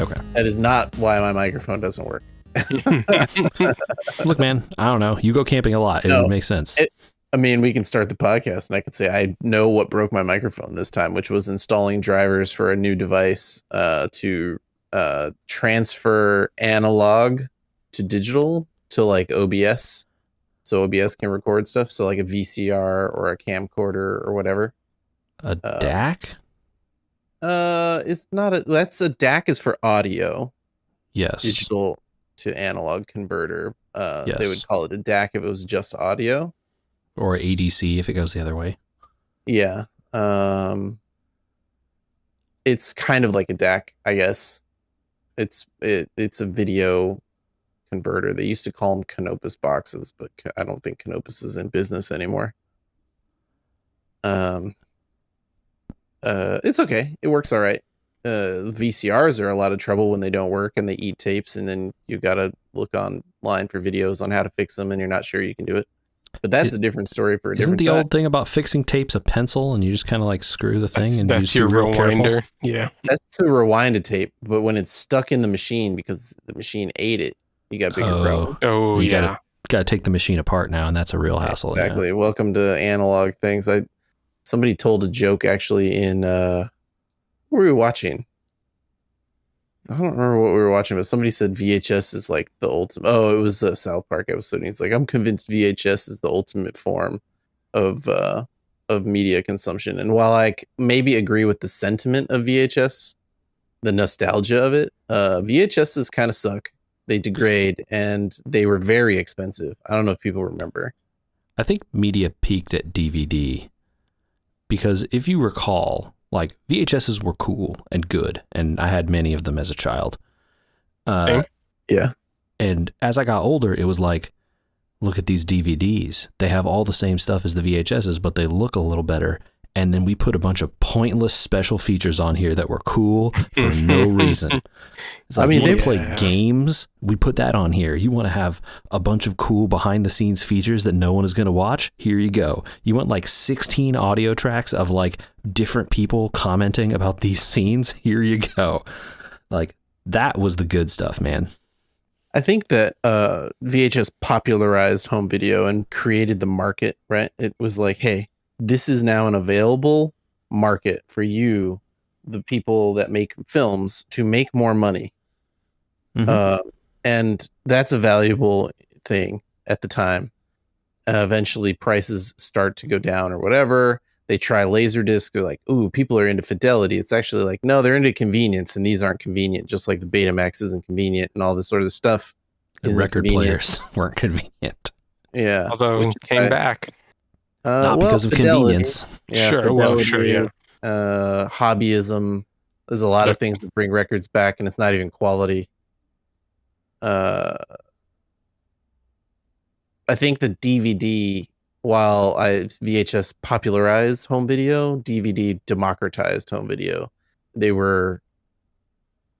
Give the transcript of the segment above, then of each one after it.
Okay. That is not why my microphone doesn't work. Look, man, I don't know. You go camping a lot. It would make sense. I mean, we can start the podcast and I could say I know what broke my microphone this time, which was installing drivers for a new device to transfer analog to digital to like OBS. So OBS can record stuff. So like a VCR or a camcorder or whatever. A DAC? It's not that's a DAC is for audio. Yes. Digital to analog converter. Yes. They would call it a DAC if it was just audio. Or ADC if it goes the other way. Yeah. It's kind of like a DAC, I guess. It's a video converter. They used to call them Canopus boxes, but I don't think Canopus is in business anymore. It's okay. It works all right. VCRs are a lot of trouble when they don't work and they eat tapes, and then you gotta look online for videos on how to fix them, and you're not sure you can do it. But that's a different story for a different time. Isn't the old thing about fixing tapes a pencil and you just kind of like screw the thing and that's your rewinder? Yeah, that's to rewind a tape, but when it's stuck in the machine because the machine ate it, you got bigger problems. Oh, you gotta take the machine apart now, and that's a real hassle. Exactly. Yeah. Welcome to analog things. Somebody told a joke actually in what were we watching? I don't remember what we were watching, but somebody said VHS is like the ultimate. Oh, it was a South Park episode. It's like, I'm convinced VHS is the ultimate form of media consumption. And while I maybe agree with the sentiment of VHS, the nostalgia of it, VHSs kind of suck. They degrade, and they were very expensive. I don't know if people remember. I think media peaked at DVD because if you recall, like VHSs were cool and good, and I had many of them as a child. Yeah. And as I got older, it was like, look at these DVDs. They have all the same stuff as the VHSs, but they look a little better. And then we put a bunch of pointless special features on here that were cool for no reason. It's like, they play games. We put that on here. You want to have a bunch of cool behind the scenes features that no one is going to watch? Here you go. You want like 16 audio tracks of like different people commenting about these scenes? Here you go. Like that was the good stuff, man. I think that VHS popularized home video and created the market, right? It was like, hey, this is now an available market for you, the people that make films, to make more money. Mm-hmm. And that's a valuable thing at the time. Eventually prices start to go down or whatever. They try Laserdisc. They're like, ooh, people are into fidelity. It's actually like, no, they're into convenience, and these aren't convenient, just like the Betamax isn't convenient and all this sort of stuff. The record players weren't convenient. Yeah. Although it came back. Not because of convenience. Yeah, fidelity, hobbyism. There's a lot of things that bring records back, and it's not even quality. I think the DVD, while VHS popularized home video, DVD democratized home video. They were,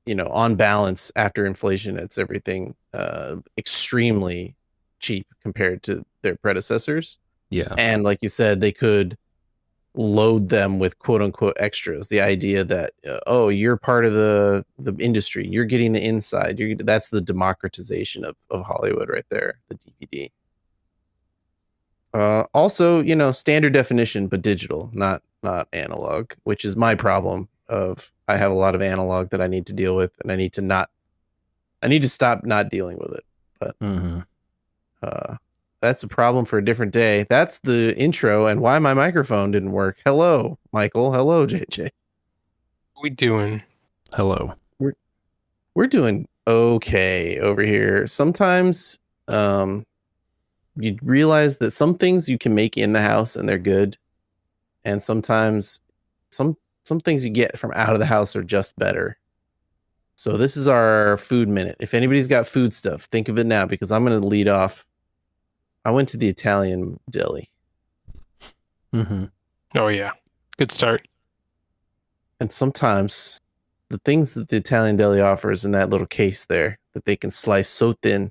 on balance, after inflation, it's everything extremely cheap compared to their predecessors. Yeah. And like you said, they could load them with quote unquote extras. The idea that, you're part of the industry. You're getting the inside. That's the democratization of Hollywood right there, the DVD. Also, standard definition, but digital, not analog, which is my problem I have a lot of analog that I need to deal with, and I need to stop not dealing with it. But that's a problem for a different day. That's the intro and why my microphone didn't work. Hello, Michael. Hello, JJ. What we doing? Hello. We're doing okay over here. Sometimes you realize that some things you can make in the house and they're good. And sometimes some things you get from out of the house are just better. So this is our food minute. If anybody's got food stuff, think of it now, because I'm going to lead off. I went to the Italian deli. Mm-hmm. Oh, yeah. Good start. And sometimes the things that the Italian deli offers in that little case there that they can slice so thin,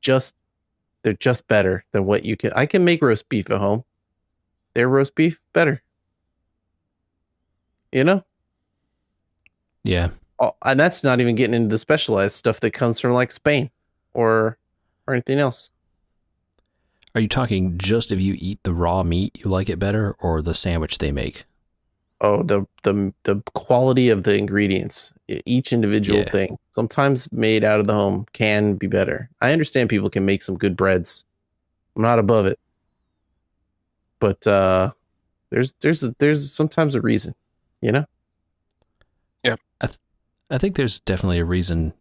they're just better than what you can. I can make roast beef at home. Their roast beef, better. Yeah. Oh, and that's not even getting into the specialized stuff that comes from like Spain or anything else. Are you talking just if you eat the raw meat, you like it better, or the sandwich they make? Oh, the quality of the ingredients, each individual Yeah. thing, sometimes made out of the home, can be better. I understand people can make some good breads. I'm not above it, but there's sometimes a reason, you know. Yep. I think there's definitely a reason,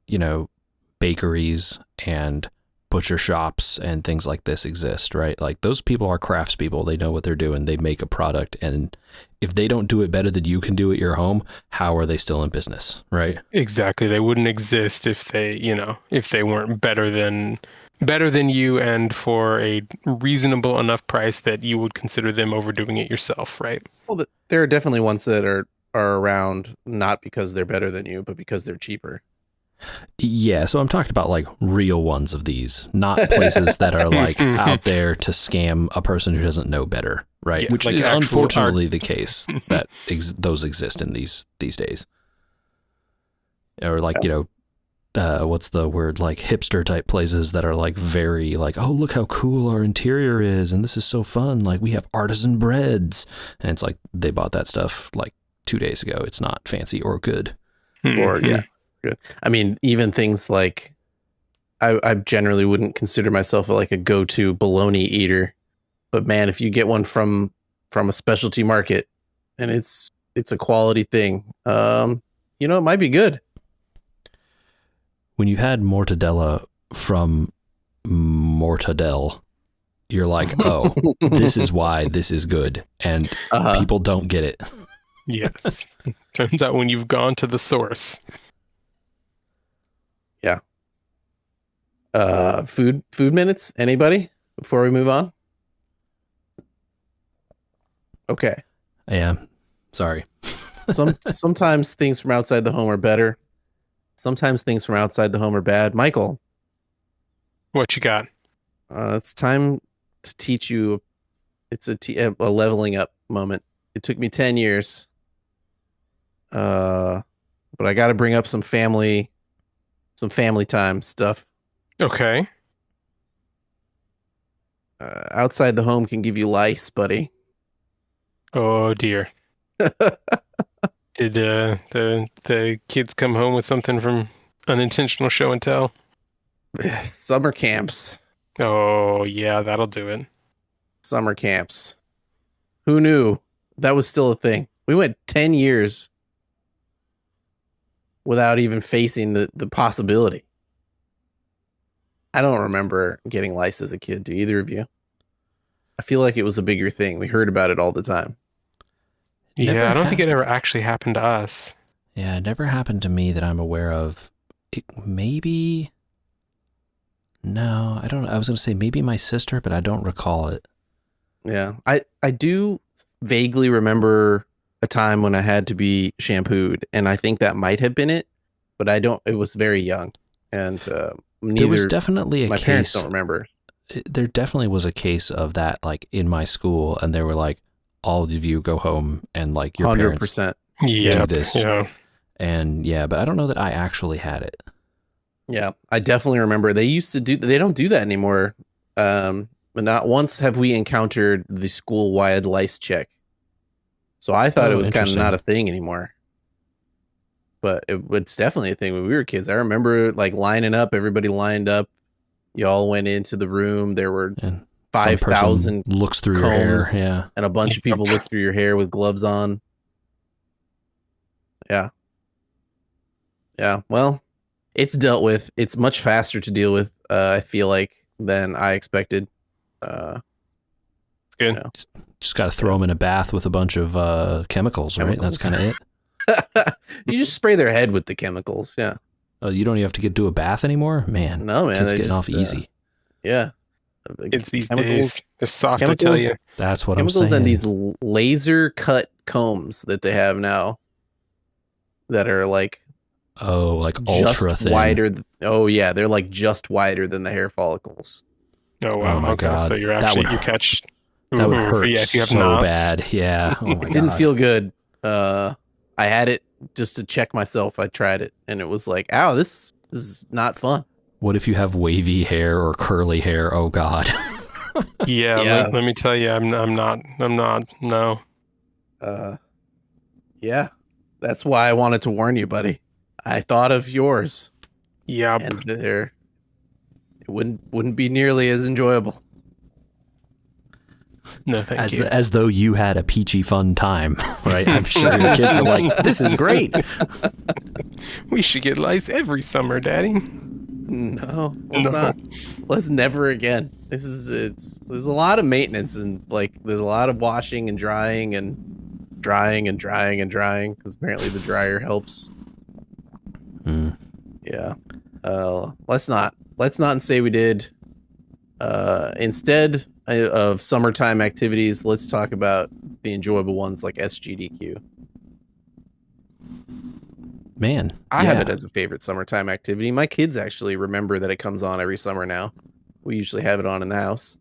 bakeries and butcher shops and things like this exist, right? Like those people are craftspeople. They know what they're doing. They make a product. And if they don't do it better than you can do at your home, how are they still in business, right? Exactly. They wouldn't exist if they weren't better than you and for a reasonable enough price that you would consider them overdoing it yourself, right? Well, there are definitely ones that are around not because they're better than you, but because they're cheaper. Yeah, so I'm talking about like real ones of these, not places that are like out there to scam a person who doesn't know better, right? Yeah, Which like is actual unfortunately the case that those exist in these days. Or like, what's the word, like hipster type places that are like very like, oh, look how cool our interior is and this is so fun, like we have artisan breads, and it's like they bought that stuff like 2 days ago. It's not fancy or good. Or yeah, good. I mean, even things like I generally wouldn't consider myself like a go-to bologna eater, but man, if you get one from a specialty market and it's a quality thing, it might be good. When you've had mortadella from Mortadell, you're like, oh, this is why this is good, and people don't get it. Yes. Turns out when you've gone to the source. Yeah. Food minutes, anybody before we move on? Okay. Yeah. Sorry. Sometimes things from outside the home are better. Sometimes things from outside the home are bad. Michael, What you got? it's time to teach you. It's a leveling up moment. It took me 10 years. But I got to bring up some family time stuff. Okay. Outside the home can give you lice, buddy. Oh dear. Did the kids come home with something from unintentional show and tell? Summer camps. Oh yeah, that'll do it. Summer camps. Who knew that was still a thing? We went 10 years without even facing the possibility. I don't remember getting lice as a kid. Do either of you? I feel like it was a bigger thing. We heard about it all the time. Yeah, I don't think it ever actually happened to us. Yeah, it never happened to me that I'm aware of. Maybe. No, I don't know. I was going to say maybe my sister, but I don't recall it. Yeah, I do vaguely remember a time when I had to be shampooed, and I think that might have been it, but I don't. It was very young, and there was definitely my case. Parents don't remember. There definitely was a case of that, like in my school, and they were like, "All of you go home and like your 100%. parents do this." Yeah. And yeah, but I don't know that I actually had it. Yeah, I definitely remember. They used to do. They don't do that anymore. But not once have we encountered the school-wide lice check. So I thought it was kind of not a thing anymore. But it's definitely a thing when we were kids. I remember like lining up, everybody lined up. Y'all went into the room. There were 5,000 looks through your hair, yeah, and a bunch of people look through your hair with gloves on. Yeah. Well, it's dealt with. It's much faster to deal with. I feel like than I expected. Good. Just got to throw them in a bath with a bunch of chemicals, right? That's kind of it. You just spray their head with the chemicals. Yeah. Oh, you don't even have to do a bath anymore, man. No, man. Kids getting off easy. Yeah. It's these days. They're soft, I tell you. That's what I'm saying. Chemicals and these laser cut combs that they have now that are like like ultra thin. Wider. Oh yeah, they're like just wider than the hair follicles. Oh wow! Oh my God. So you're actually you catch. That would hurt if you have so knots. bad. Yeah. Oh my It didn't God. feel good. I had it just to check myself, I tried it, and it was like, ow, this is not fun. What if you have wavy hair or curly hair? Oh God. Yeah, Yeah. let me tell you, I'm not, no. Yeah, that's why I wanted to warn you, buddy. I thought of yours, Yeah, and it wouldn't be nearly as enjoyable. no, thank you. As though you had a peachy fun time, right? I'm sure your kids were like, this is great. We should get lice every summer, Daddy. No, let's not. Let's never again. There's a lot of maintenance, and like there's a lot of washing and drying and drying and drying and drying, because apparently the dryer helps. Yeah. Let's not say we did. Instead of summertime activities, let's talk about the enjoyable ones like SGDQ. Man, I have it as a favorite summertime activity. My kids actually remember that it comes on every summer now. We usually have it on in the house.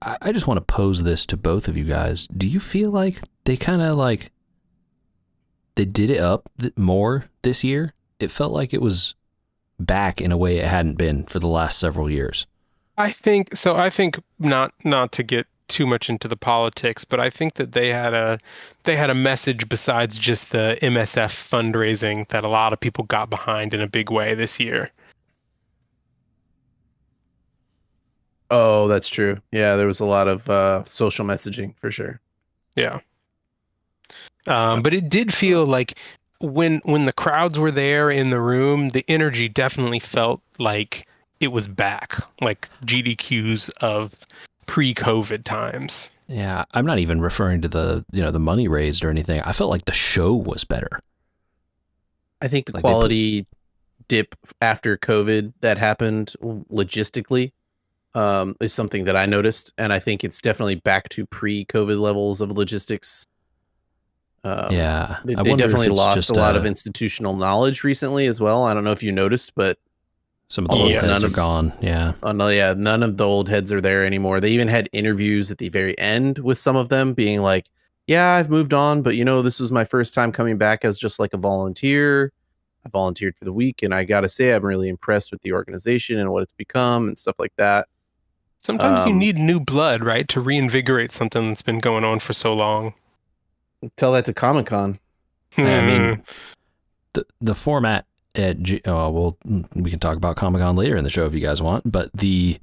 I just want to pose this to both of you guys. Do you feel like they kind of like they did it up more this year? It felt like it was back in a way it hadn't been for the last several years. I think so. I think not to get too much into the politics, but I think that they had a message besides just the MSF fundraising that a lot of people got behind in a big way this year. Oh, that's true. Yeah, there was a lot of social messaging for sure. Yeah. But it did feel like when the crowds were there in the room, the energy definitely felt like it was back, like GDQs of pre-COVID times. Yeah, I'm not even referring to the money raised or anything. I felt like the show was better. I think the quality dip after COVID that happened logistically is something that I noticed, and I think it's definitely back to pre-COVID levels of logistics. They definitely lost a lot of institutional knowledge recently as well. I don't know if you noticed, but some of the old heads are gone. Yeah. Oh no, yeah, none of the old heads are there anymore. They even had interviews at the very end with some of them being like, "Yeah, I've moved on, but this was my first time coming back as just like a volunteer. I volunteered for the week, and I gotta say, I'm really impressed with the organization and what it's become and stuff like that." Sometimes you need new blood, right, to reinvigorate something that's been going on for so long. Tell that to Comic-Con. I mean, the format at we can talk about Comic-Con later in the show if you guys want, but the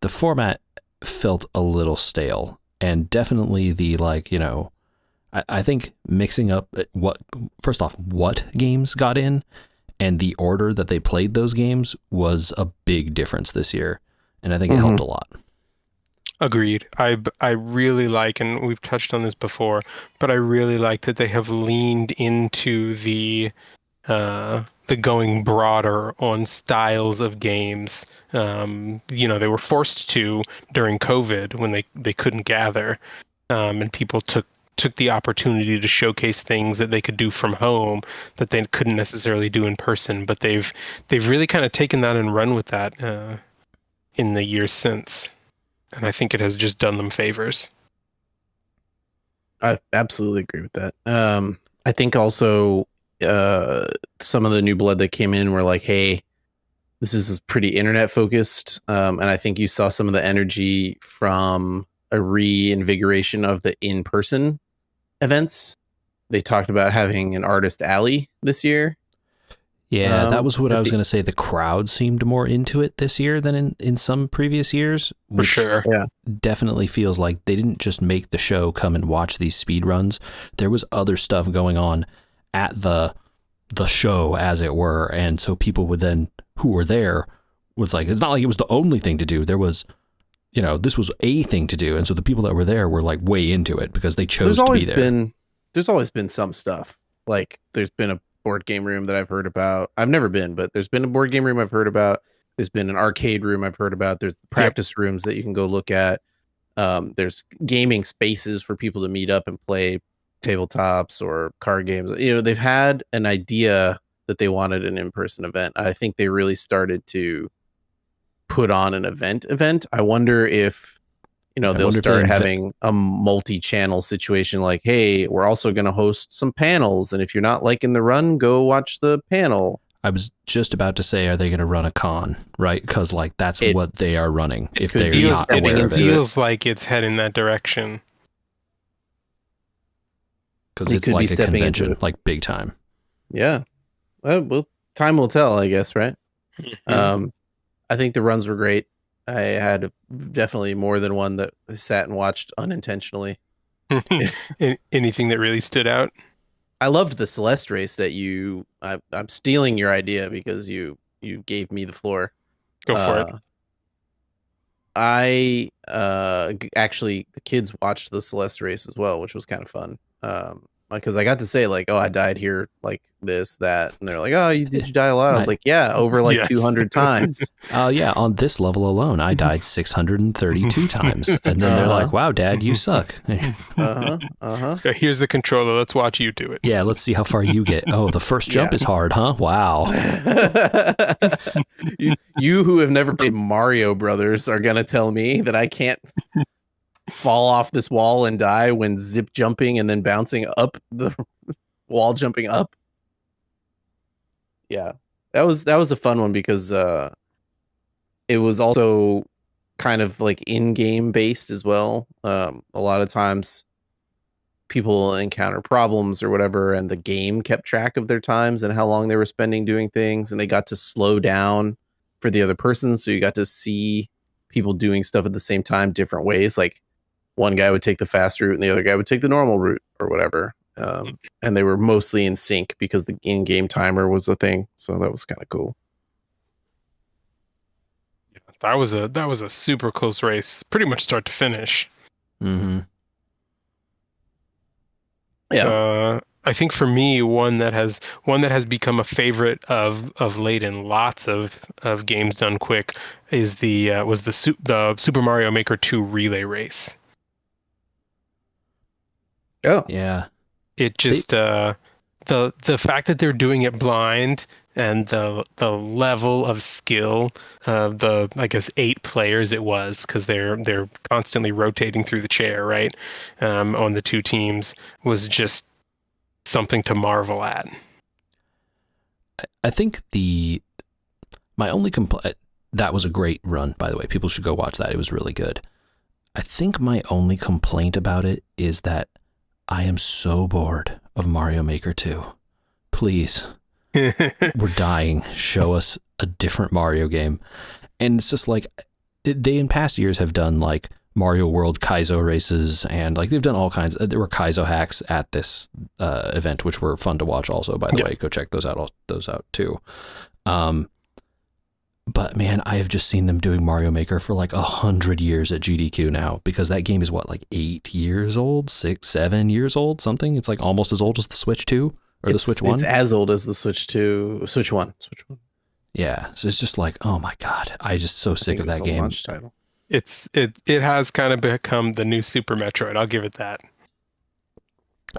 format felt a little stale, and definitely the I think mixing up what games got in and the order that they played those games was a big difference this year, and I think it helped a lot. Agreed. I really like, and we've touched on this before, but I really like that they have leaned into the going broader on styles of games. They were forced to during COVID when they couldn't gather, and people took the opportunity to showcase things that they could do from home that they couldn't necessarily do in person. But they've really kind of taken that and run with that in the years since. And I think it has just done them favors. I absolutely agree with that. I think also some of the new blood that came in were like, hey, this is pretty internet focused. And I think you saw some of the energy from a reinvigoration of the in-person events. They talked about having an artist alley this year. Yeah, that was what I was going to say. The crowd seemed more into it this year than in some previous years. For sure. Yeah. Definitely feels like they didn't just make the show come and watch these speed runs. There was other stuff going on at the show, as it were. And so people would then, who were there, was like, it's not like it was the only thing to do. There was, this was a thing to do. And so the people that were there were like way into it because they chose to be there. There's always been some stuff. Like there's been a board game room that I've heard about. I've never been, but there's been a board game room I've heard about. There's been an arcade room I've heard about. There's practice rooms that you can go look at. There's gaming spaces for people to meet up and play tabletops or card games. They've had an idea that they wanted an in-person event. I think they really started to put on an event. I wonder if You know, I they'll wonder if start they having a multi-channel situation like, hey, we're also going to host some panels. And if you're not liking the run, go watch the panel. I was just about to say, are they going to run a con, right? Because like that's what they are running. If could they're be not stepping aware It of it, feels like it's heading that direction. because It it's could be like a stepping into convention, it. like big time. Yeah. Well, time will tell, I guess, right? Mhm. I think the runs were great. I had definitely more than one that I sat and watched unintentionally. Anything that really stood out? I loved the Celeste race that I'm stealing your idea because you gave me the floor. Go for it. I actually the kids watched the Celeste race as well, which was kind of fun. Because I got to say like, oh, I died here like this, that, and they're like, oh, did you die a lot? I was like, yeah, over like Yes. 200 times. Yeah, on this level alone, I died 632 times. And then they're like, wow, Dad, you suck. Here's the controller. Let's watch you do it. Yeah, let's see how far you get. Oh, the first jump is hard, huh? Wow. you who have never played Mario Brothers are gonna tell me that I can't fall off this wall and die when zip jumping and then bouncing up the wall, jumping up. Yeah, that was a fun one because it was also kind of like in-game based as well. A lot of times people encounter problems or whatever, and the game kept track of their times and how long they were spending doing things, and they got to slow down for the other person, so you got to see people doing stuff at the same time different ways. Like one guy would take the fast route and the other guy would take the normal route or whatever, and they were mostly in sync because the in-game timer was a thing, so that was kind of cool. That was a super close race, pretty much start to finish. Mm-hmm. Yeah. I think for me, one that has become a favorite of late in lots of games done quick is the Super Mario Maker 2 relay race. Oh Yeah. It just the fact that they're doing it blind and the level of skill of the, I guess, 8 players it was, because they're constantly rotating through the chair, right, on the two teams, was just something to marvel at. I think my only complaint, that was a great run, by the way. People should go watch that. It was really good. I think my only complaint about it is that I am so bored of Mario Maker 2. Please, we're dying. Show us a different Mario game. And it's just like, they in past years have done like Mario World Kaizo races, and like they've done all kinds. There were Kaizo hacks at this event, which were fun to watch. Also, by the way, go check those out too. But man, I have just seen them doing Mario Maker for like 100 years at GDQ now, because that game is what, like 8 years old, 6, 7 years old, something. It's like almost as old as the Switch 2 or the Switch 1. It's as old as the Switch 2, Switch 1. Yeah, so it's just like, oh my god, I just so sick of that game. Launch title. It has kind of become the new Super Metroid. I'll give it that.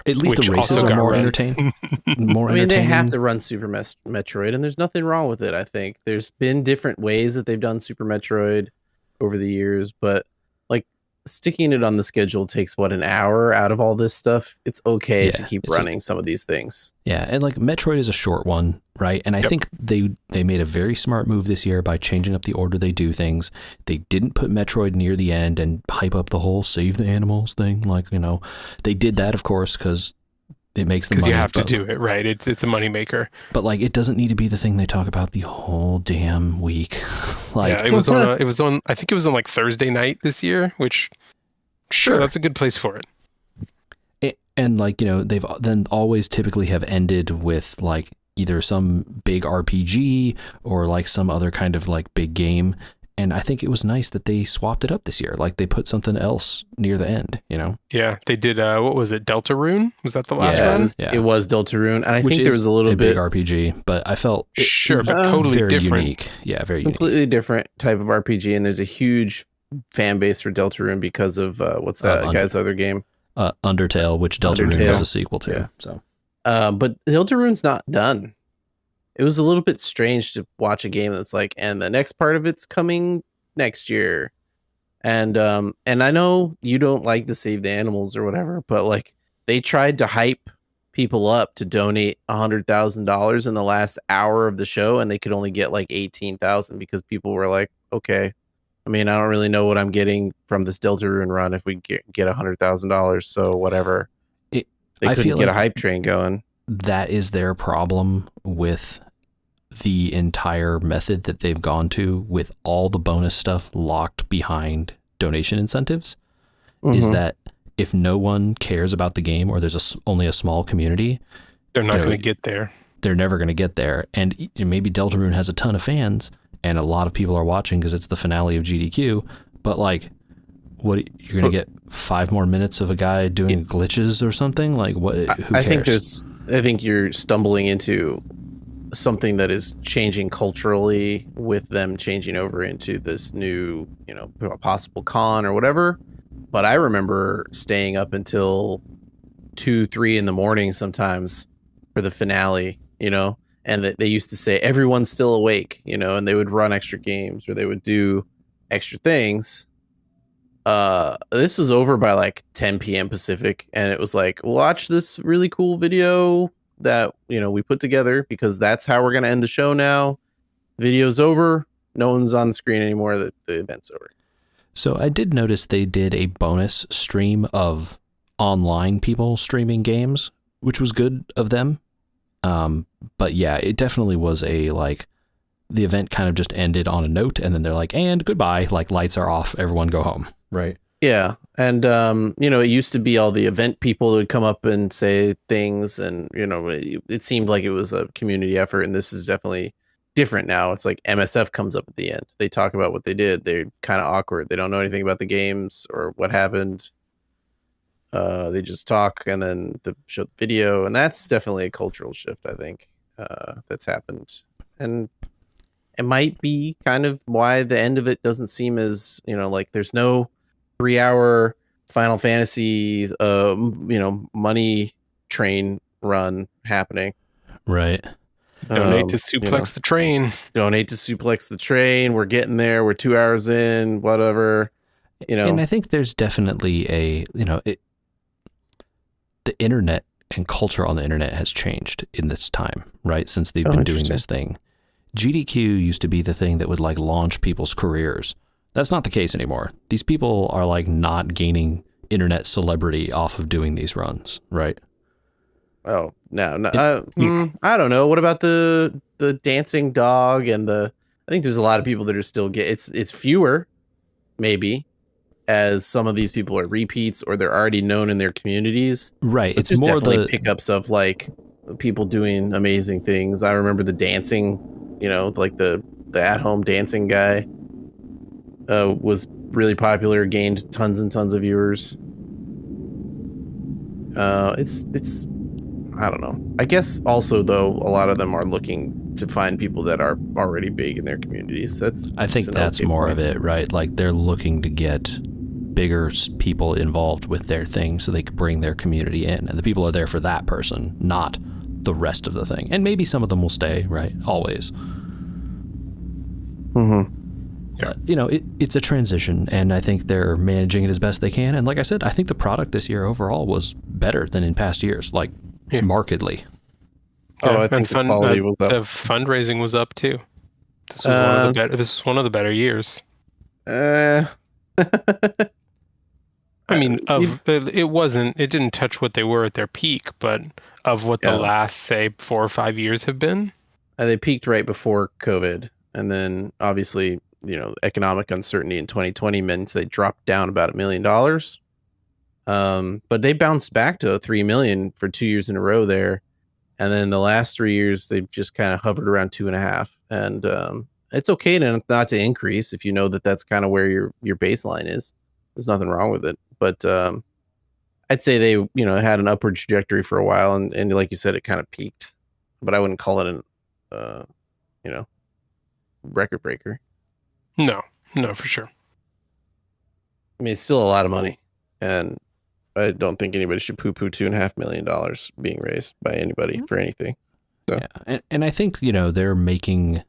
At least the races are more entertaining. I mean, they have to run Super Metroid, and there's nothing wrong with it. I think there's been different ways that they've done Super Metroid over the years, but like sticking it on the schedule takes an hour out of all this stuff. It's okay to keep running some of these things. Yeah, and like Metroid is a short one, right? And I think they made a very smart move this year by changing up the order they do things. They didn't put Metroid near the end and hype up the whole save the animals thing. Like, you know, they did that, of course, because it makes the money. Because you have to do it, right? It's a moneymaker. But like, it doesn't need to be the thing they talk about the whole damn week. Like, yeah, it was on. I think it was on like Thursday night this year, which sure, that's a good place for it. And like, you know, they've then always typically have ended with like either some big RPG or like some other kind of like big game. And I think it was nice that they swapped it up this year. Like they put something else near the end, you know? Yeah, they did. What was it? Deltarune? Was that the last one? It was Deltarune. And I think there was a little bit big RPG, but I felt but totally very different. Unique. Yeah, very completely different type of RPG. And there's a huge fan base for Deltarune because of what's that guy's other game? Undertale, which Deltarune was a sequel to. Yeah. So, but Deltarune's not done. It was a little bit strange to watch a game that's like, and the next part of it's coming next year. And I know you don't like to save the animals or whatever, but like they tried to hype people up to donate $100,000 in the last hour of the show, and they could only get like 18,000 because people were like, okay, I mean, I don't really know what I'm getting from this Deltarune run if we get $100,000, so whatever. They I couldn't feel get like a hype train going. that is their problem with the entire method that they've gone to, with all the bonus stuff locked behind donation incentives, is that if no one cares about the game, or there's only a small community, They're not going to get there. They're never going to get there. And maybe Deltarune has a ton of fans and a lot of people are watching because it's the finale of GDQ, but like, what, you're going to get 5 more minutes of a guy doing glitches or something? Like, what? Who cares? I think you're stumbling into something that is changing culturally with them changing over into this new, possible con or whatever. But I remember staying up until 2, 3 in the morning sometimes for the finale, and they used to say everyone's still awake, and they would run extra games or they would do extra things. This was over by like 10 p.m. Pacific, and it was like, watch this really cool video that we put together, because that's how we're gonna end the show now. Video's over, no one's on the screen anymore, the event's over. So I did notice they did a bonus stream of online people streaming games, which was good of them. But yeah, it definitely was the event kind of just ended on a note, and then they're like, and goodbye, like lights are off, everyone go home. Right. Yeah. And, it used to be all the event people would come up and say things, and, it seemed like it was a community effort, and this is definitely different now. It's like MSF comes up at the end. They talk about what they did. They're kind of awkward. They don't know anything about the games or what happened. They just talk, and then the show the video, and that's definitely a cultural shift, I think, that's happened. And it might be kind of why the end of it doesn't seem as, like there's no 3-hour Final Fantasy, money train run happening. Right. Donate to suplex the train. Donate to suplex the train. We're getting there. We're 2 hours in, whatever. And I think there's definitely the internet and culture on the internet has changed in this time, right? Since they've been doing this thing. GDQ used to be the thing that would like launch people's careers. That's not the case anymore. These people are like not gaining internet celebrity off of doing these runs, right? Oh, no. I don't know. What about the dancing dog and I think there's a lot of people that are still it's fewer, maybe, as some of these people are repeats or they're already known in their communities. Right. But it's more definitely pickups of like people doing amazing things. I remember the dancing, like the at-home dancing guy was really popular, gained tons and tons of viewers. It's I don't know. I guess also though a lot of them are looking to find people that are already big in their communities. I think that's more of it, right? Like they're looking to get bigger people involved with their thing so they can bring their community in, and the people are there for that person, not the rest of the thing. And maybe some of them will stay, right? Always. But, it's a transition, and I think they're managing it as best they can. And like I said, I think the product this year overall was better than in past years, like markedly. I think the quality was up. The fundraising was up too. This was one of the better years. I mean, it didn't touch what they were at their peak, but of what the last, say, 4 or 5 years have been. They peaked right before COVID. And then obviously, economic uncertainty in 2020 means they dropped down about $1 million. But they bounced back to 3 million for 2 years in a row there. And then the last 3 years, they've just kind of hovered around 2.5. And it's okay not to increase if you know that that's kind of where your baseline is. There's nothing wrong with it. But I'd say they, had an upward trajectory for a while. And like you said, it kind of peaked. But I wouldn't call it an, record breaker. No, for sure. I mean, it's still a lot of money. And I don't think anybody should poo-poo $2.5 million being raised by anybody for anything. So. Yeah, and I think, they're making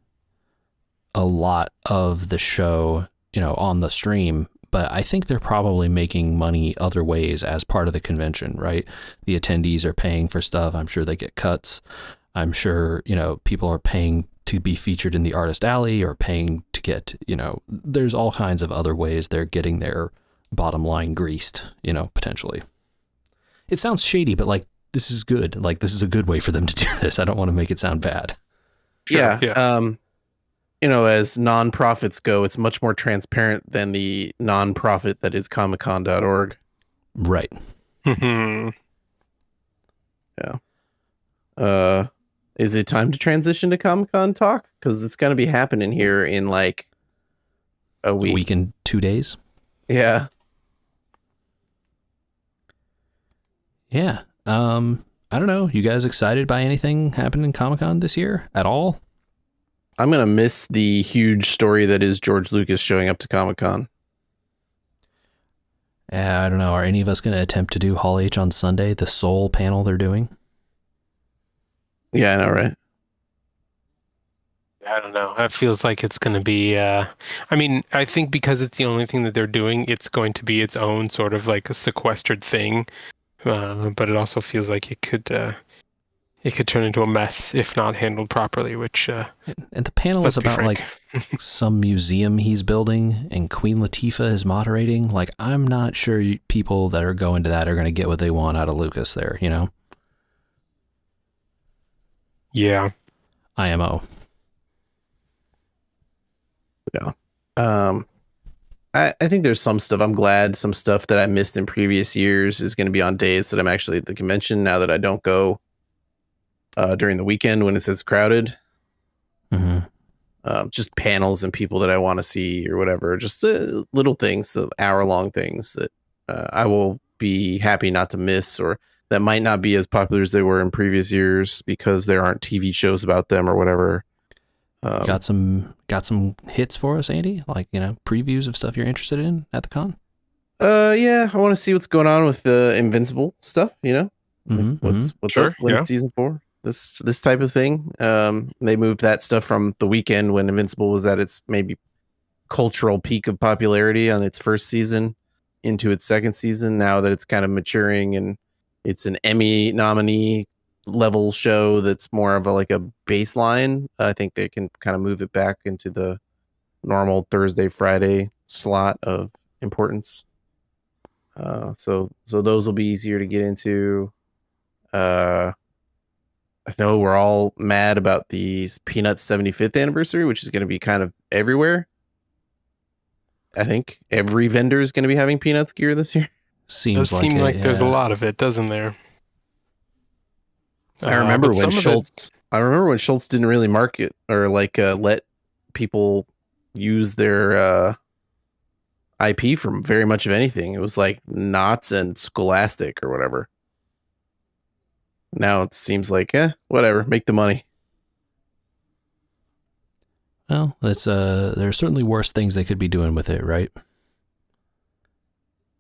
a lot of the show, on the stream but I think they're probably making money other ways as part of the convention, right? The attendees are paying for stuff. I'm sure they get cuts. I'm sure, people are paying to be featured in the artist alley or paying to get, there's all kinds of other ways they're getting their bottom line greased, potentially. It sounds shady, but like, this is good. Like, this is a good way for them to do this. I don't want to make it sound bad. Sure, yeah. As nonprofits go, it's much more transparent than the nonprofit that is comiccon.org. Right. Yeah. Is it time to transition to Comic-Con talk? Because it's going to be happening here in like a week. A week and 2 days. Yeah. Yeah. I don't know. You guys excited by anything happening in Comic-Con this year at all? I'm going to miss the huge story that is George Lucas showing up to Comic-Con. I don't know. Are any of us going to attempt to do Hall H on Sunday, the Soul panel they're doing? Yeah, I know, right? I don't know. It feels like it's going to be, I think because it's the only thing that they're doing, it's going to be its own sort of like a sequestered thing. But it also feels like it could turn into a mess if not handled properly, which... and the panel is about like some museum he's building and Queen Latifah is moderating. Like, I'm not sure people that are going to that are going to get what they want out of Lucas there, Yeah. IMO. Yeah. I think there's some stuff. I'm glad some stuff that I missed in previous years is going to be on days that I'm actually at the convention now that I don't go during the weekend when it says crowded. Mm-hmm. Just panels and people that I want to see or whatever. Just little things, hour-long things that I will be happy not to miss, or that might not be as popular as they were in previous years because there aren't TV shows about them or whatever. Got some hits for us, Andy? Like, previews of stuff you're interested in at the con? Yeah, I want to see what's going on with the Invincible stuff, What's Sure, up when season 4? This type of thing. They moved that stuff from the weekend when Invincible was at its maybe cultural peak of popularity on its first season into its second season. Now that it's kind of maturing and it's an Emmy nominee level show that's more of a baseline, I think they can kind of move it back into the normal Thursday, Friday slot of importance. So those will be easier to get into. I know we're all mad about the Peanuts 75th anniversary, which is going to be kind of everywhere. I think every vendor is going to be having Peanuts gear this year. Seems like there's a lot of it, doesn't there? I remember when Schultz didn't really market or let people use their IP from very much of anything. It was like Knott's and Scholastic or whatever. Now it seems like, whatever, make the money. Well, it's there's certainly worse things they could be doing with it, right?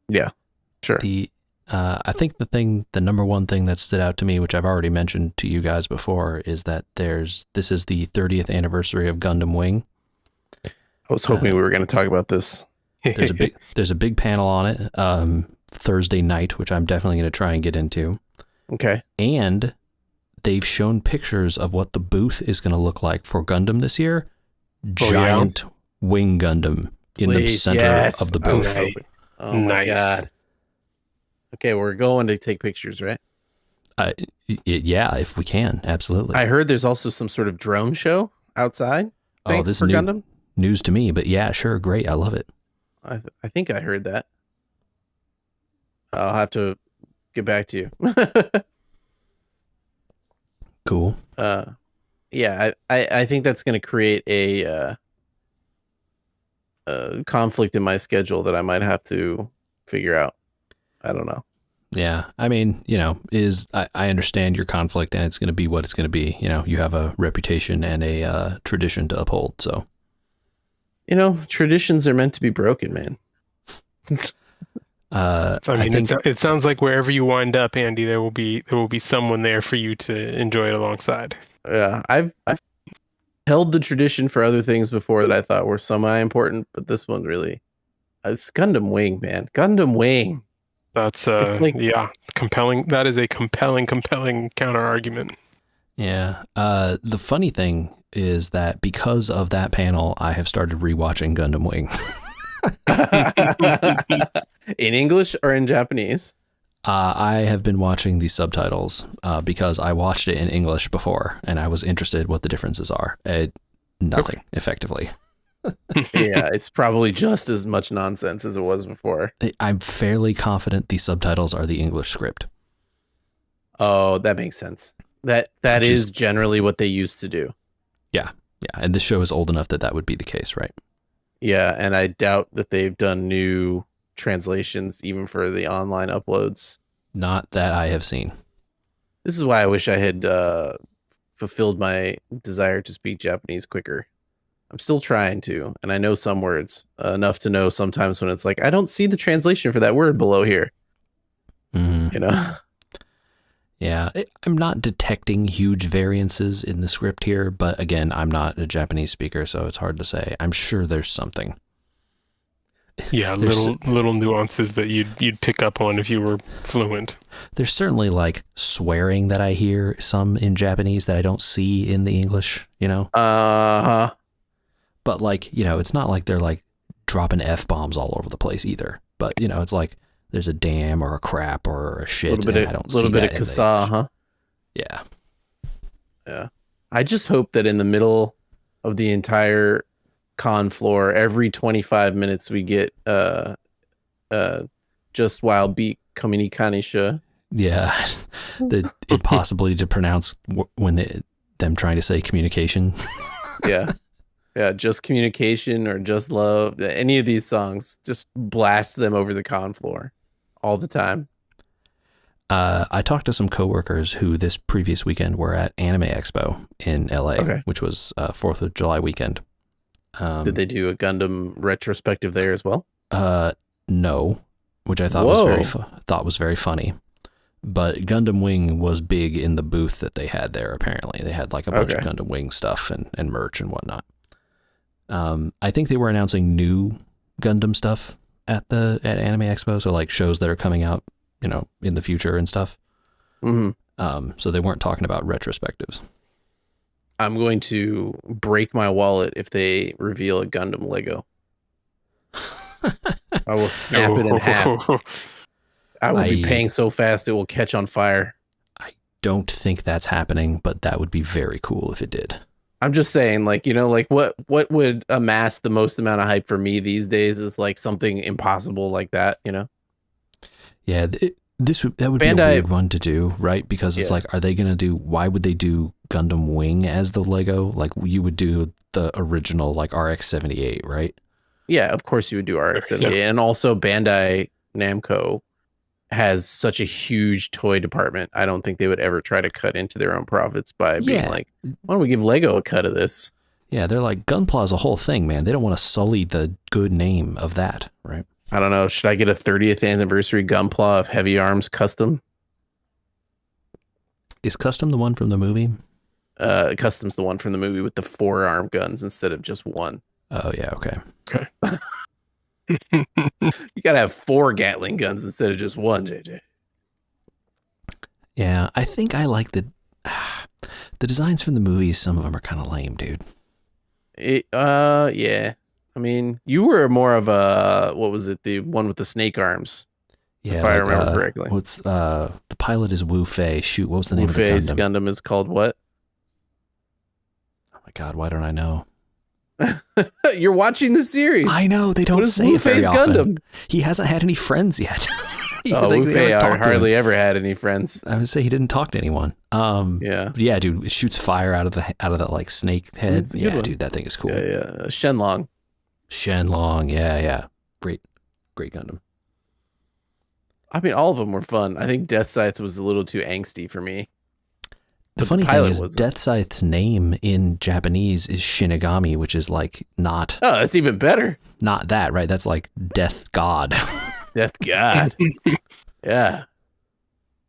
Yeah, sure. I think the number one thing that stood out to me, which I've already mentioned to you guys before, is that this is the 30th anniversary of Gundam Wing. I was hoping we were going to talk about this. There's a big panel on it Thursday night, which I'm definitely going to try and get into. Okay. And they've shown pictures of what the booth is going to look like for Gundam this year. Giant Wing Gundam in the center of the booth. Oh my God. Okay, we're going to take pictures, right? Yeah, if we can, absolutely. I heard there's also some sort of drone show outside. This is Gundam? News to me, but yeah, sure, great, I love it. I think I heard that. I'll have to get back to you. Cool. Yeah, I think that's going to create a conflict in my schedule that I might have to figure out. I don't know. Yeah, I mean, I understand your conflict, and it's going to be what it's going to be. You have a reputation and a tradition to uphold, so. Traditions are meant to be broken, man. It sounds like wherever you wind up, Andy, there will be someone there for you to enjoy it alongside. Yeah, I've held the tradition for other things before that I thought were semi-important, but this one really It's Gundam Wing, man. Gundam Wing. That's It's like compelling. That is a compelling counter argument. Yeah. The funny thing is that because of that panel, I have started rewatching Gundam Wing. in English or in Japanese? I have been watching the subtitles because I watched it in English before and I was interested what the differences are. Nothing, effectively. Yeah, it's probably just as much nonsense as it was before. I'm fairly confident the subtitles are the English script. Oh, that makes sense. That is generally what they used to do. Yeah, and this show is old enough that would be the case, right? Yeah, and I doubt that they've done new translations even for the online uploads. Not that I have seen. This is why I wish I had fulfilled my desire to speak Japanese quicker. I'm still trying to, and I know some words enough to know sometimes when it's like, I don't see the translation for that word below here. Mm-hmm. You know? Yeah, I'm not detecting huge variances in the script here, but again, I'm not a Japanese speaker, so it's hard to say. I'm sure there's something. Yeah, little nuances that you'd pick up on if you were fluent. There's certainly like swearing that I hear some in Japanese that I don't see in the English, you know? Uh-huh. But like, you know, it's not like they're like dropping F-bombs all over the place either. But, you know, it's like there's a damn or a crap or a shit. I don't see that. A little bit of kasa, huh? Yeah. Yeah. I just hope that in the middle of the entire con floor, every 25 minutes we get just wild beat Kamini Kanisha. Yeah. The impossibly to pronounce when them trying to say communication. Yeah. Yeah, just communication or just love. Any of these songs, just blast them over the con floor all the time. I talked to some coworkers who this previous weekend were at Anime Expo in LA, which was 4th of July weekend. Did they do a Gundam retrospective there as well? No, which I thought was very funny. But Gundam Wing was big in the booth that they had there. Apparently, they had like a bunch of Gundam Wing stuff and merch and whatnot. I think they were announcing new Gundam stuff at Anime Expo, so like shows that are coming out, you know, in the future and stuff. Mm-hmm. So they weren't talking about retrospectives. I'm going to break my wallet if they reveal a Gundam Lego. I will snap it in half. I will be paying so fast it will catch on fire. I don't think that's happening, but that would be very cool if it did. I'm just saying, like, you know, like what would amass the most amount of hype for me these days is like something impossible like that, you know? Yeah, that would be a weird one to do, right? Because it's like, why would they do Gundam Wing as the Lego? Like you would do the original like RX-78, right? Yeah, of course you would do RX-78. Yeah. And also Bandai Namco has such a huge toy department. I don't think they would ever try to cut into their own profits by being like, why don't we give Lego a cut of this? Yeah, they're like, Gunpla is a whole thing, man. They don't want to sully the good name of that, right? I don't know. Should I get a 30th anniversary Gunpla of Heavy Arms Custom? Is Custom the one from the movie? Custom's the one from the movie with the 4-arm guns instead of just one. Oh, yeah, okay. You gotta have 4 Gatling guns instead of just one, JJ. Yeah, I think I like the designs from the movies. Some of them are kind of lame, dude. Yeah. I mean, you were more of a, what was it? The one with the snake arms. Yeah, if I remember correctly. The pilot is Wu Fei. Shoot, what was the name of the Gundam? Wu Fei's Gundam is called what? Oh my God, why don't I know? You're watching the series. I know, they don't say it very often. Gundam? He hasn't had any friends yet. Wu Fei hardly ever had any friends. I would say he didn't talk to anyone. Yeah, dude, it shoots fire out of that like snake head. Yeah, dude, that thing is cool. Yeah. Shenlong, yeah. Great Gundam. I mean, all of them were fun. I think Death Scythe was a little too angsty for me. The funny thing is, Death Scythe's name in Japanese is Shinigami, which is like not. Oh, that's even better. Not that, right? That's like Death God. Death God. Yeah.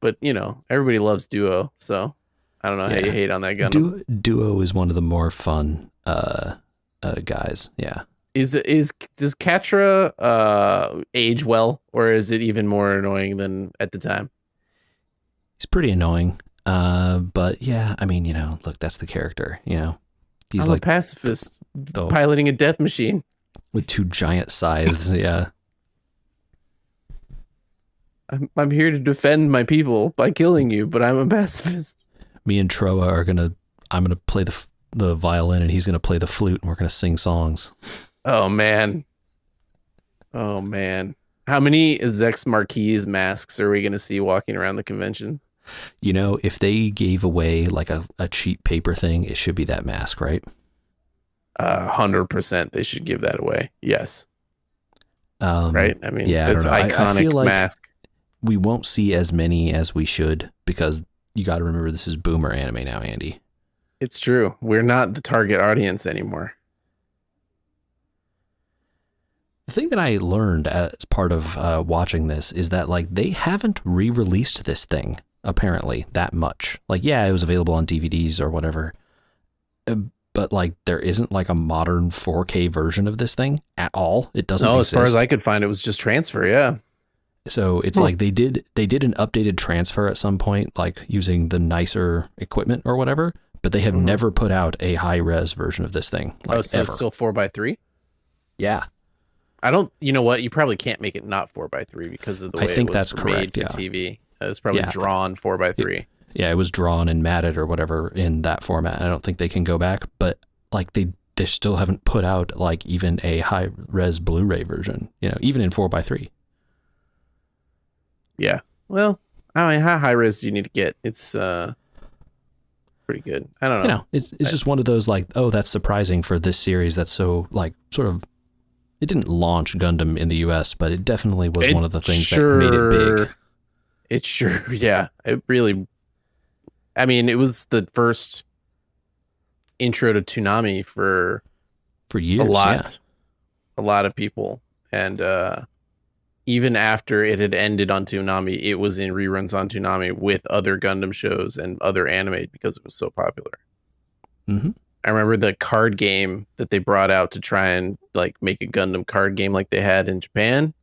But, you know, everybody loves Duo, so I don't know how you hate on that Gundam. Duo is one of the more fun guys. Yeah. Does Catra age well, or is it even more annoying than at the time? He's pretty annoying. But yeah, I mean, look, that's the character, He's I'm a like pacifist the piloting a death machine. with two giant scythes, yeah. I'm here to defend my people by killing you, but I'm a pacifist. Me and Troa I'm gonna play the violin and he's gonna play the flute and we're gonna sing songs. Oh man. Oh man. How many Zex Marquis masks are we gonna see walking around the convention? If they gave away like a cheap paper thing, it should be that mask, right? 100% they should give that away. Yes. Right? I mean, yeah, it's iconic I feel like mask. we won't see as many as we should because you got to remember this is boomer anime now, Andy. It's true. We're not the target audience anymore. The thing that I learned as part of watching this is that like they haven't re-released this thing apparently that much. Like, yeah, it was available on DVDs or whatever, but like there isn't like a modern 4K version of this thing at all. It doesn't. No, exist. as far as I could find, it was just transfer. Yeah. So it's like they did an updated transfer at some point, like using the nicer equipment or whatever, but they have never put out a high res version of this thing. Like, so ever. it's still 4x3? Yeah. I don't, you know what? You probably can't make it not 4x3 because of the way I think it was that's correct, made for yeah. TV. It was probably drawn 4x3. It was drawn and matted or whatever in that format. I don't think they can go back, but like they still haven't put out like even a high res Blu-ray version, even in 4x3. Yeah. Well, I mean, how high res do you need to get? It's pretty good. I don't know. It's just one of those like, oh, that's surprising for this series that's so like sort of, it didn't launch Gundam in the US, but it definitely was one of the things that made it big. It sure, yeah. It really, I mean, it was the first intro to Toonami for years. A lot of people. And even after it had ended on Toonami, it was in reruns on Toonami with other Gundam shows and other anime because it was so popular. Mm-hmm. I remember the card game that they brought out to try and like make a Gundam card game like they had in Japan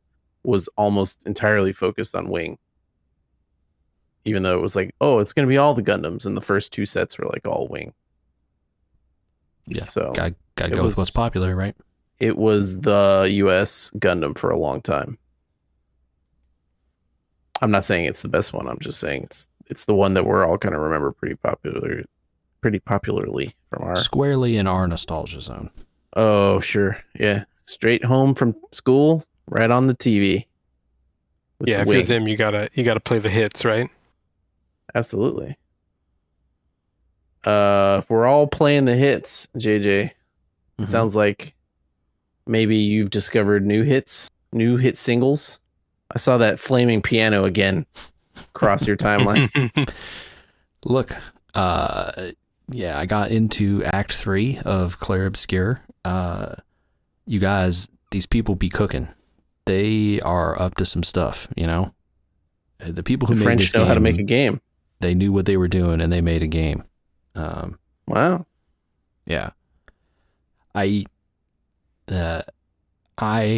was almost entirely focused on Wing. Even though it was like, oh, it's going to be all the Gundams, and the first two sets were like all Wing. Yeah, so gotta go with what's popular, right? It was the US Gundam for a long time. I'm not saying it's the best one. I'm just saying it's the one that we're all going to remember pretty popularly from our squarely in our nostalgia zone. Oh, sure. Yeah. Straight home from school, right on the TV. Yeah, if you're them, you gotta play the hits, right? Absolutely. If we're all playing the hits, JJ, it sounds like maybe you've discovered new hit singles. I saw that flaming piano again across your timeline. Look, yeah, I got into Act 3 of Clair Obscur. You guys, these people be cooking. They are up to some stuff, The people who the made French this know game, how to make a game. They knew what they were doing, and they made a game. Wow. Yeah. I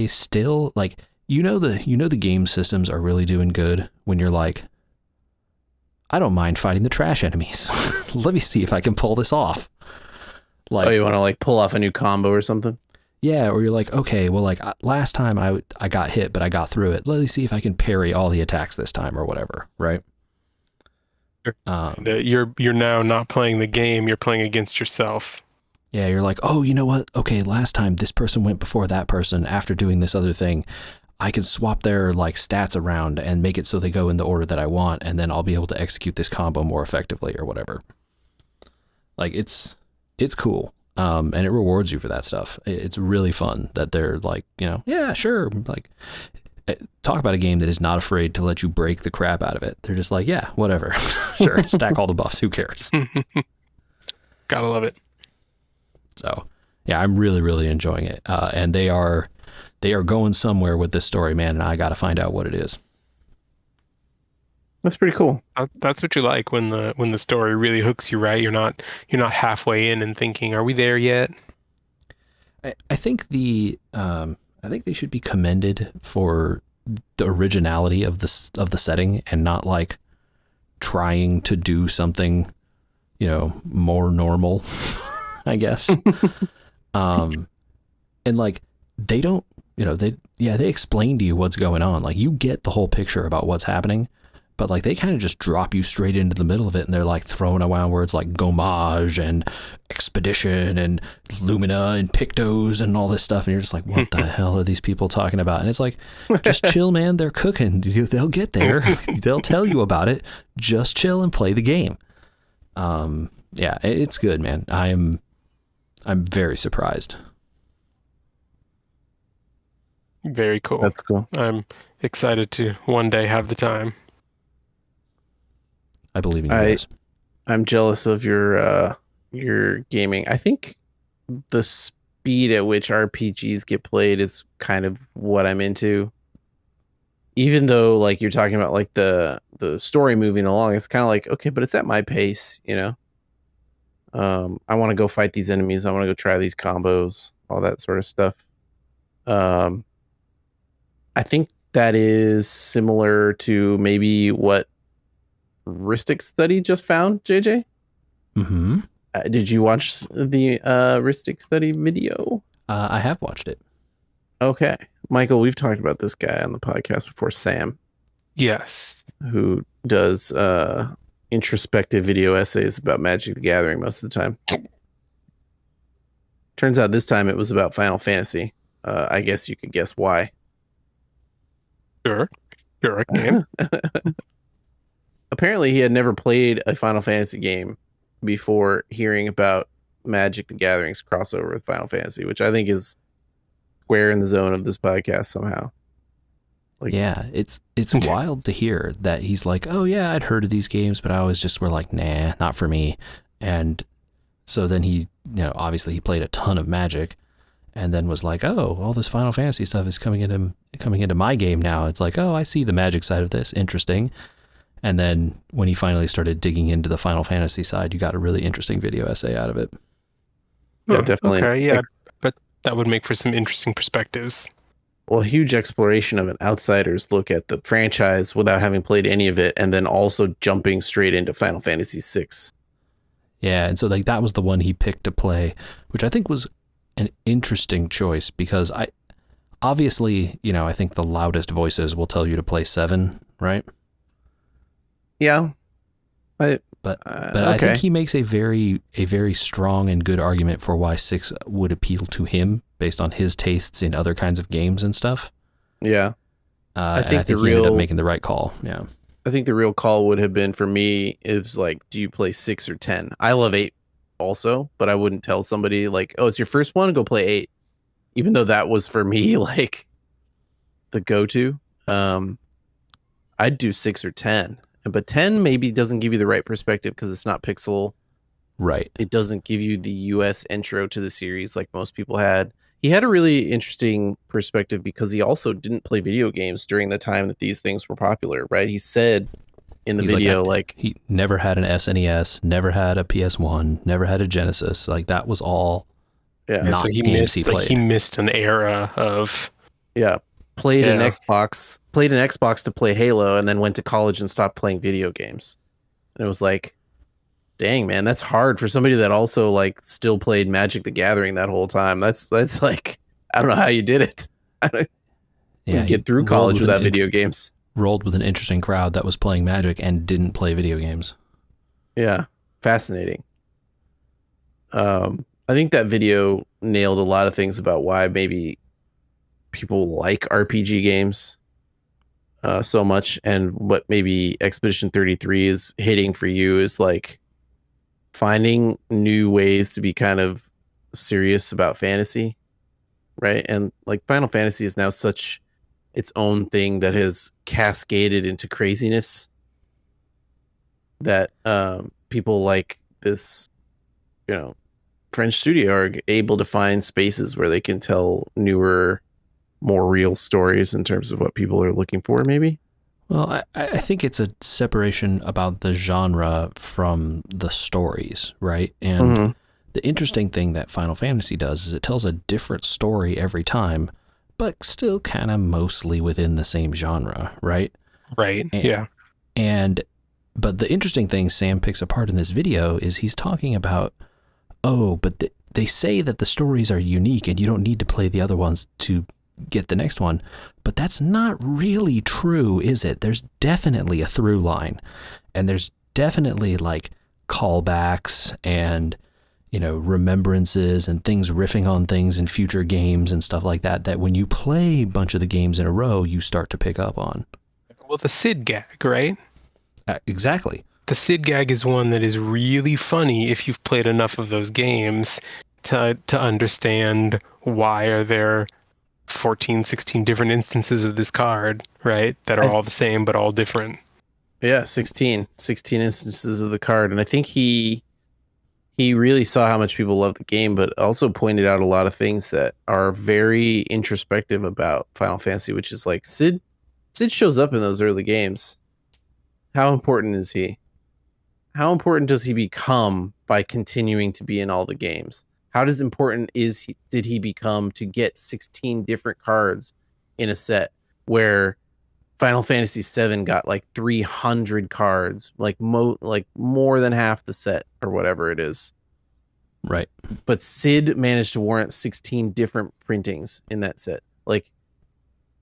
still like the game systems are really doing good when you're like, I don't mind fighting the trash enemies. Let me see if I can pull this off. Like, oh, you want to like pull off a new combo or something? Yeah, or you're like, okay, well, like last time I got hit, but I got through it. Let me see if I can parry all the attacks this time or whatever, right? You're now not playing the game, you're playing against yourself. Yeah, you're like, oh, you know what? Okay, last time this person went before that person after doing this other thing. I can swap their like stats around and make it so they go in the order that I want, and then I'll be able to execute this combo more effectively or whatever. Like it's cool. And it rewards you for that stuff. It's really fun that they're like, yeah, sure. Like, talk about a game that is not afraid to let you break the crap out of it. They're just like, yeah, whatever. Sure, stack all the buffs. Who cares? Gotta love it. So, yeah, I'm really, really enjoying it. And they are going somewhere with this story, man. And I got to find out what it is. That's pretty cool. That's what you like when the story really hooks you, right? You're not halfway in and thinking, are we there yet? I think I think they should be commended for the originality of the setting and not like trying to do something, more normal, I guess. And like they don't, they explain to you what's going on. Like you get the whole picture about what's happening, but like they kind of just drop you straight into the middle of it, and they're like throwing around words like Gomage and Expedition and Lumina and Pictos and all this stuff, and you're just like, what the hell are these people talking about? And it's like, just chill, man. They're cooking. They'll get there. They'll tell you about it. Just chill and play the game. Yeah, it's good, man. I'm very surprised. Very cool. That's cool. I'm excited to one day have the time. I believe in you guys. I'm jealous of your gaming. I think the speed at which RPGs get played is kind of what I'm into. Even though like you're talking about like the story moving along, it's kind of like, okay, but it's at my pace, I want to go fight these enemies. I want to go try these combos, all that sort of stuff. I think that is similar to maybe what Rhsytic study just found, JJ. Mm-hmm. Did you watch the Rhsytic study video? I have watched it. Okay, Michael, we've talked about this guy on the podcast before, Sam. Yes. Who does introspective video essays about Magic the Gathering most of the time. Turns out this time it was about Final Fantasy. I guess you could guess why. Sure, I can. Apparently, he had never played a Final Fantasy game before hearing about Magic the Gathering's crossover with Final Fantasy, which I think is square in the zone of this podcast somehow. Like, yeah, it's wild to hear that he's like, oh yeah, I'd heard of these games, but I always just were like, nah, not for me. And so then he, obviously he played a ton of Magic, and then was like, oh, all this Final Fantasy stuff is coming into my game now. It's like, oh, I see the Magic side of this, interesting. And then when he finally started digging into the Final Fantasy side, you got a really interesting video essay out of it. Yeah, definitely. Okay, yeah, but that would make for some interesting perspectives. Well, a huge exploration of an outsider's look at the franchise without having played any of it, and then also jumping straight into Final Fantasy VI. Yeah, and so like that was the one he picked to play, which I think was an interesting choice because I think the loudest voices will tell you to play 7, right? Yeah. But okay. I think he makes a very strong and good argument for why 6 would appeal to him based on his tastes in other kinds of games and stuff. Yeah. I think he ended up making the right call. Yeah. I think the real call would have been for me is like, do you play 6 or 10? I love 8 also, but I wouldn't tell somebody like, oh, it's your first one, go play 8. Even though that was for me like the go-to. I'd do 6 or 10. But 10 maybe doesn't give you the right perspective because it's not pixel. Right. It doesn't give you the US intro to the series like most people had. He had a really interesting perspective because he also didn't play video games during the time that these things were popular, right? He said in the video, like he never had an SNES, never had a PS1, never had a Genesis. Like that was all not so he games missed, he played. He missed an era of... Yeah. Played an Xbox to play Halo, and then went to college and stopped playing video games. And it was like, dang, man, that's hard for somebody that also like still played Magic the Gathering that whole time. That's like, I don't know how you did it. Get through college without video games. Rolled with an interesting crowd that was playing Magic and didn't play video games. Yeah, fascinating. I think that video nailed a lot of things about why maybe people like RPG games so much, and what maybe Expedition 33 is hitting for you is like finding new ways to be kind of serious about fantasy, right? And like Final Fantasy is now such its own thing that has cascaded into craziness that people like this, French studio are able to find spaces where they can tell newer, more real stories in terms of what people are looking for, maybe. Well, I think it's a separation about the genre from the stories, right? And The interesting thing that Final Fantasy does is it tells a different story every time, but still kind of mostly within the same genre, right? Right. Yeah. But the interesting thing Sam picks apart in this video is he's talking about, but they say that the stories are unique and you don't need to play the other ones to get the next one. But that's not really true, is it? There's definitely a through line, and there's definitely like callbacks and remembrances and things riffing on things in future games and stuff like that when you play a bunch of the games in a row, you start to pick up on. Well, the Sid gag, right? Exactly. The Sid gag is one that is really funny if you've played enough of those games to understand why are there 14, 16 different instances of this card, right? That are all the same, but all different. Yeah, 16 instances of the card. And I think he really saw how much people love the game, but also pointed out a lot of things that are very introspective about Final Fantasy, which is like Sid shows up in those early games. How important is he? How important does he become by continuing to be in all the games? How important did he become to get 16 different cards in a set where Final Fantasy VII got like 300 cards, like more than half the set or whatever it is. Right. But Sid managed to warrant 16 different printings in that set. Like,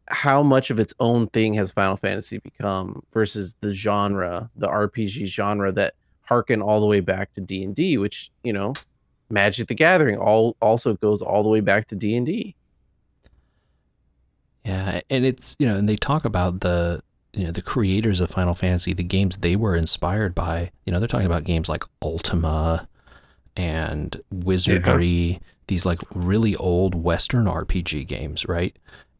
how much of its own thing has Final Fantasy become versus the genre, the RPG genre that harken all the way back to D&D, which, Magic the Gathering also goes all the way back to D&D. Yeah, and it's, and they talk about the creators of Final Fantasy, the games they were inspired by. They're talking about games like Ultima and Wizardry, these like really old Western RPG games, right?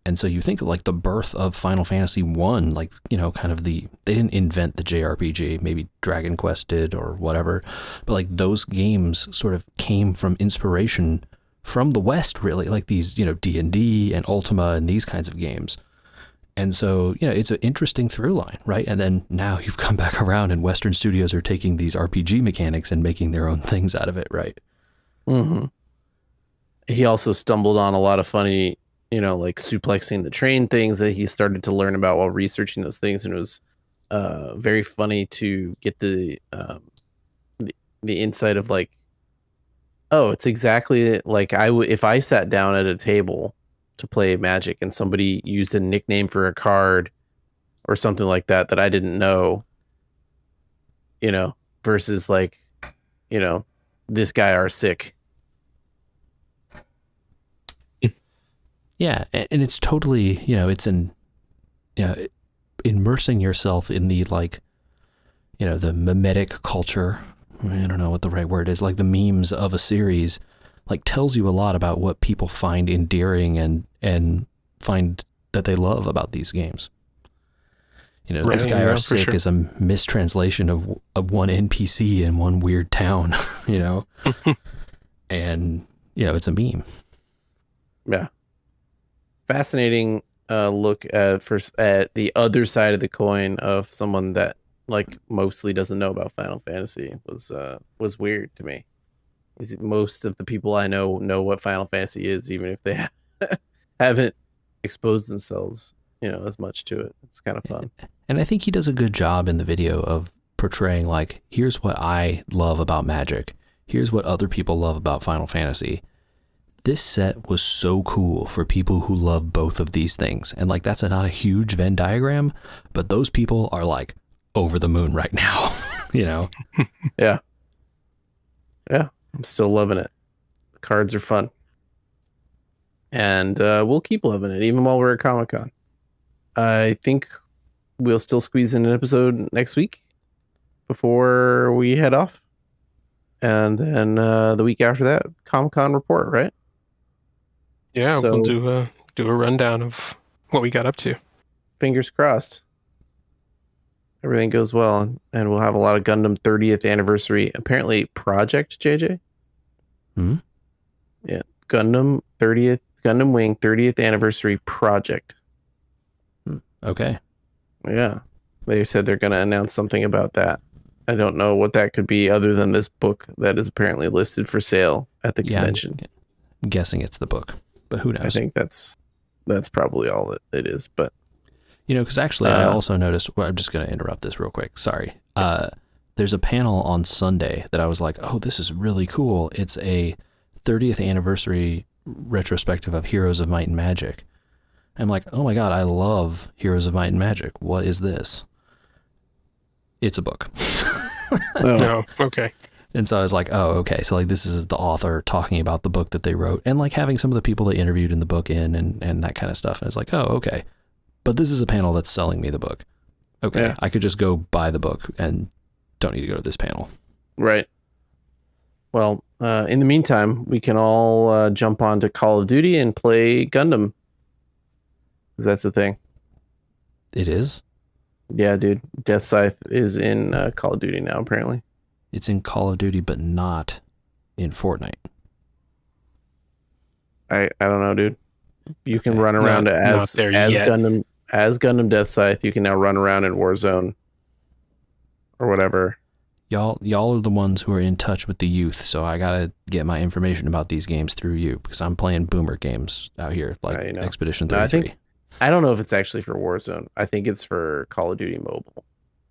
And so you think like the birth of Final Fantasy 1, like, kind of they didn't invent the JRPG, maybe Dragon Quest did or whatever, but like those games sort of came from inspiration from the West, really, like these, D&D and Ultima and these kinds of games. And so, it's an interesting through line, right? And then now you've come back around and Western studios are taking these RPG mechanics and making their own things out of it, right? Mm-hmm. He also stumbled on a lot of funny, like suplexing the train things that he started to learn about while researching those things. And it was very funny to get the insight of like, oh, it's exactly like if I sat down at a table to play Magic and somebody used a nickname for a card or something like that I didn't know, versus like, this guy are sick. Yeah, and it's totally, it's immersing yourself in the like, the mimetic culture. I don't know what the right word is, like the memes of a series, like tells you a lot about what people find endearing and find that they love about these games. This guy are sick is a mistranslation of one NPC in one weird town, and it's a meme. Yeah. Fascinating look at the other side of the coin of someone that like mostly doesn't know about Final Fantasy was weird to me. Most of the people I know what Final Fantasy is, even if they haven't exposed themselves, as much to it. It's kind of fun. And I think he does a good job in the video of portraying like, here's what I love about Magic. Here's what other people love about Final Fantasy. This set was so cool for people who love both of these things. And like, that's not a huge Venn diagram, but those people are like over the moon right now, Yeah. Yeah. I'm still loving it. The cards are fun. And we'll keep loving it even while we're at Comic-Con. I think we'll still squeeze in an episode next week before we head off. And then the week after that, Comic-Con report, right? Yeah, So, we'll do a rundown of what we got up to. Fingers crossed. Everything goes well, and we'll have a lot of Gundam 30th anniversary. Apparently, project JJ. Yeah, Gundam Wing 30th anniversary project. Okay. Yeah, they said they're going to announce something about that I don't know what that could be other than this book that is apparently listed for sale at the convention. I'm guessing it's the book, but who knows? I think that's probably all it is. But because actually I also noticed, well, I'm just going to interrupt this real quick. Sorry. There's a panel on Sunday that I was like, oh, this is really cool. It's a 30th anniversary retrospective of Heroes of Might and Magic. I'm like, oh my God, I love Heroes of Might and Magic. What is this? It's a book. No, okay. And so I was like, oh, okay. So like this is the author talking about the book that they wrote and like having some of the people they interviewed in the book in and that kind of stuff. And it's like, oh, okay. But this is a panel that's selling me the book. Okay. Yeah. I could just go buy the book and don't need to go to this panel. Right. Well, in the meantime, we can all jump onto Call of Duty and play Gundam. Because that's the thing. It is? Yeah, dude. Death Scythe is in Call of Duty now, apparently. It's in Call of Duty, but not in Fortnite. I don't know, dude. You can run around as Gundam Death Scythe. You can now run around in Warzone or whatever. Y'all are the ones who are in touch with the youth, so I gotta get my information about these games through you because I'm playing boomer games out here, like Expedition 33. I don't know if it's actually for Warzone. I think it's for Call of Duty Mobile.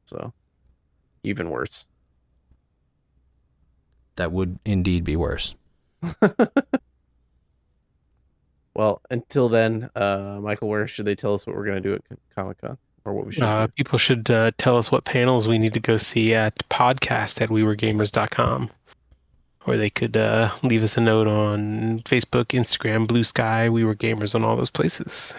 So, even worse. That would indeed be worse. Well, until then, Michael, where should they tell us what we're going to do at Comic-Con? Or what we should do? People should tell us what panels we need to go see at podcast@wewergamers.com. Or they could leave us a note on Facebook, Instagram, Blue Sky, We Were Gamers, on all those places.